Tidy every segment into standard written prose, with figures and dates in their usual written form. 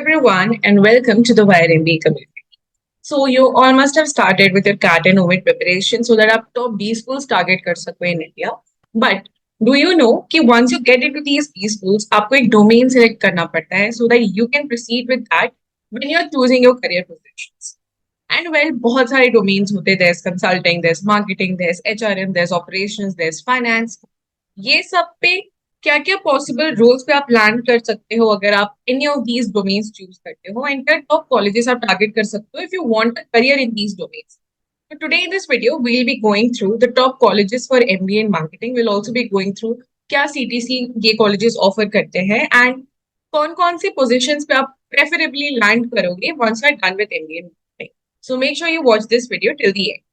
everyone, and welcome to the Wire MBA community. So, you all must have started with your CAT and OMIT preparation so that आप top B schools target कर सको in India. But do you know कि once you get into these B schools, आपको एक domain select करना पड़ता है so that you can proceed with that when you're choosing your career positions. And well, बहुत सारे domains होते हैं. There's consulting, there's marketing, there's HRM, there's operations, there's finance. ये सब पे क्या क्या पॉसिबल रोल्स पे आप लैंड कर सकते हो अगर आप any of these domains choose करते हो एंड क्या टॉप कॉलेजेस आप टारगेट कर सकते हो if you want a career in these domains. So today in this video, we'll be going through the top colleges for MBA in marketing. We'll also be going through क्या CTC ये colleges offer करते हैं and कौन कौन से positions पे आप preferably land करोगे once you're done with MBA in marketing. So make sure you watch this video till the end.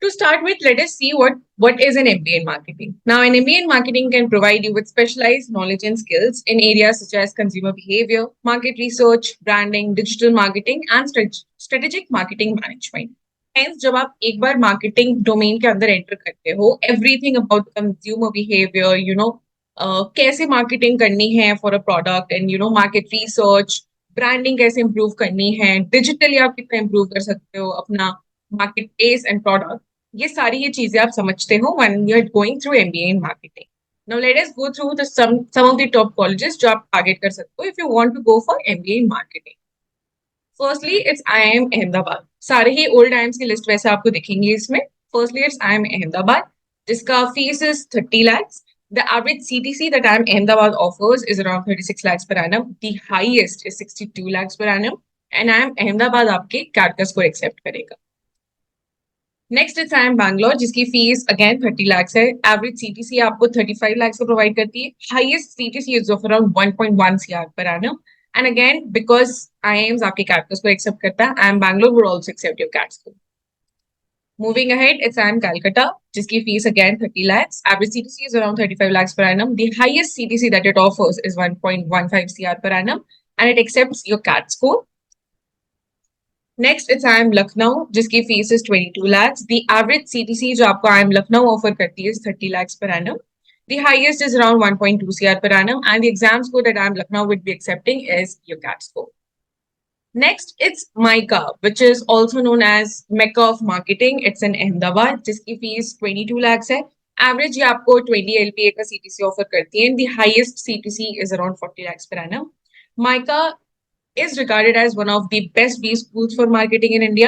To start with, let us see what is an MBA in marketing. Now, an MBA in marketing can provide you with specialized knowledge and skills in areas such as consumer behavior, market research, branding, digital marketing, and strategic marketing management. Hence, जब आप एक बार marketing domain के अंदर enter करते हो, everything about consumer behavior, कैसे marketing करनी है for a product and market research, branding कैसे improve करनी है, digitally आप कितना improve कर सकते हो अपना market base and product. ये सारी ये चीजें आप समझते हो when you're going through MBA in marketing. Now let us go through some of the top colleges जो आप target कर सकते हो if you want to go for MBA in marketing. Firstly, it's IIM Ahmedabad. सारे ही old IIMs की list वैसे आपको दिखेंगी इसमें. Firstly, it's IIM Ahmedabad, जिसका fees is 30 lakhs. The average CTC that IIM Ahmedabad offers is around 36 lakhs per annum. The highest is 62 lakhs per annum. And IIM Ahmedabad आपके CAT का score accept करेगा. Next is IIM Bangalore जिसकी fees again 30 lakhs है. Average CTC आपको 35 lakhs को provide करती है. Highest CTC is of around 1.1 CR per annum. And again because IIMs आपके CAT को एक्सेप्ट करता है, IIM Bangalore would also accept your CAT score. Moving ahead, it's IIM Calcutta, जिसकी fees again 30 lakhs. Average CTC is around 35 lakhs per annum. The highest CTC that it offers is 1.15 CR per annum, and it accepts your CAT score. Next it's IIM Lucknow जिसकी fees is 22 lakhs. The average CTC जो आपको IIM Lucknow offer करती है 30 lakhs per annum. The highest is around 1.2 CR per annum, and the exam score that IIM Lucknow would be accepting is your CAT score. Next, it's MICA, which is also known as Mecca of Marketing. It's in Ahmedabad, जिसकी fees 22 lakhs है. Average ये आपको 20 LPA का CTC offer करती है, and the highest CTC is around 40 lakhs per annum. MICA is regarded as one of the best B schools for marketing in India.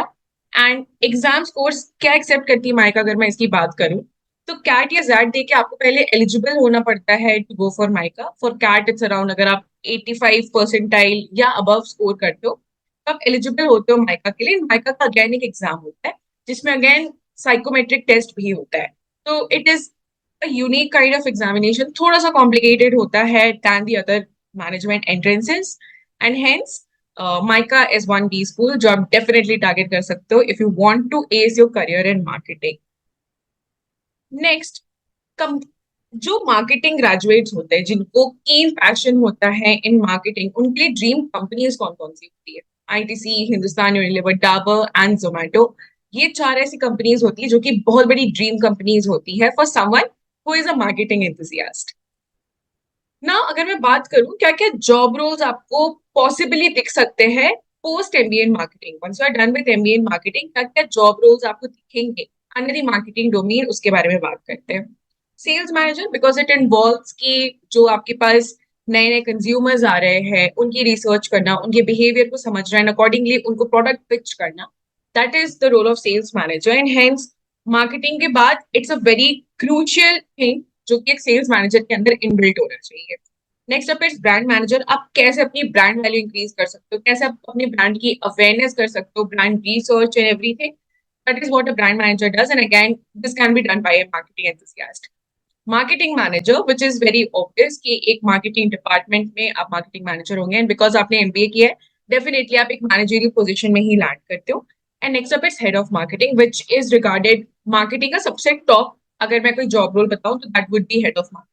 And exam scores क्या accept करती है mica अगर मैं इसकी बात करूं तो CAT या ZAT दे के आपको पहले एलिजिबल होना पड़ता है to go for MICA. For CAT it's around अगर आप 85 परसेंटाइल या अबव स्कोर करते हो तो आप एलिजिबल होते हो माइका के लिए. माइका का अगेन एक एग्जाम होता है जिसमें अगेन साइकोमेट्रिक टेस्ट भी होता है. तो it is a unique kind of examination, थोड़ा सा कॉम्प्लिकेटेड होता है than the other management entrances. And hence, MICA is one B school जो आप definitely target कर सकते हो if you want to ace your career in marketing. Next, जो marketing graduates होते हैं जिनको keen passion होता है in marketing, उनके लिए dream companies कौन कौन सी होती है? ITC, Hindustan Unilever, Dabur and Zomato. ये चार ऐसी कंपनीज होती है जो कि बहुत बड़ी ड्रीम कंपनीज होती है for someone who is a marketing enthusiast. ना अगर मैं बात करूं क्या क्या जॉब रोल्स आपको पॉसिबली दिख सकते हैं post MBA in marketing. Once you are done with MBA in marketing क्या क्या जॉब रोल्स आपको दिखेंगे अंडर द मार्केटिंग डोमेन, उसके बारे में बात करते हैं. Sales manager, because it involves कि जो आपके पास नए नए कंज्यूमर्स आ रहे हैं उनकी रिसर्च करना, उनके बिहेवियर को समझना एंड अकॉर्डिंगली उनको प्रोडक्ट पिच करना. That is the role of sales manager. And hence marketing के बाद it's a very crucial thing जो कि एक सेल्स मैनेजर के अंदर इनबिल्ट होना चाहिए. Next up is brand manager. आप कैसे अपनी ब्रांड वैल्यू इंक्रीज कर सकते हो, कैसे आप अपने ब्रांड की अवेयरनेस कर सकते हो, brand research and everything. That is what a brand manager does and again this can be done by a marketing enthusiast. Marketing manager which is very obvious कि एक मार्केटिंग डिपार्टमेंट में आप marketing manager होंगे and because आपने MBA किया है definitely आप एक मैनेजरियल पोजीशन में ही लैंड करते हो. And next up is head of marketing which is regarded marketing का सबसे टॉप. अगर मैं कोई जॉब रोल बताऊं तो that would be head of marketing.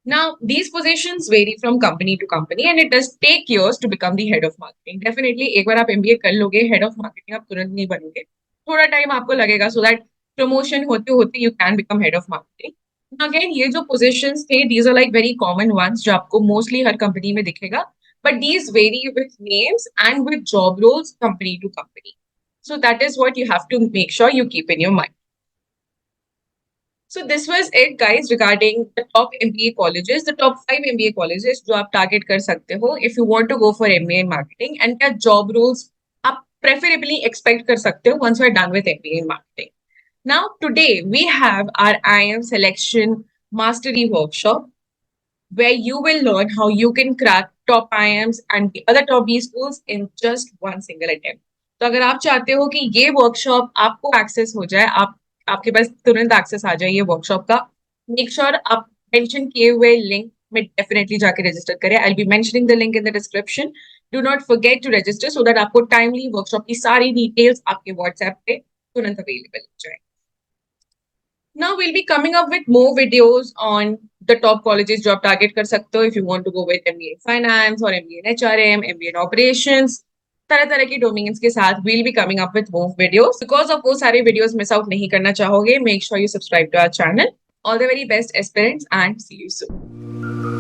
Now, these positions vary from company to company and it does take years to become the head of marketing. Definitely, एक बार आप MBA कर लोगे, head of marketing आप तुरंत नहीं बनोगे. थोड़ा टाइम आपको लगेगा so that promotion होते होते you can become head of marketing. Now, again, ये जो positions थे, these are like very common ones जो आपको mostly हर company में दिखेगा. but these vary with names and with job roles company to company. So that is what you have to make sure you keep in your mind. So this was it, guys, regarding the top MBA colleges, the top 5 MBA colleges जो आप target कर सकते हो if you want to go for MBA in marketing, and क्या job roles आप preferably expect कर सकते हो once you are done with MBA in marketing. Now today we have our IIM selection mastery workshop where you will learn how you can crack top IIMs and the other top B schools in just one single attempt. तो अगर आप चाहते हो कि ये workshop आपको access हो जाए, आपके पास तुरंत एक्सेस आ जाए ये वर्कशॉप का, मेक श्योर आप मेंशन किए हुए लिंक में डेफिनेटली जाके रजिस्टर करें. I will be mentioning the link in the description. Do not forget to register so that आपको टाइमली वर्कशॉप की सारी डिटेल्स आपके व्हाट्सएप पे तुरंत अवेलेबल हो जाए. Now we'll be coming up with more videos on the top colleges जो आप target कर सकते हो if you want to go with MBA in Finance or MBA in HRM, MBA in Operations. तरह तरह की domains के साथ we'll be coming up with more videos. Because of वो सारे videos miss out नहीं करना चाहोगे, make sure you subscribe to our channel. All the very best aspirants and see you soon.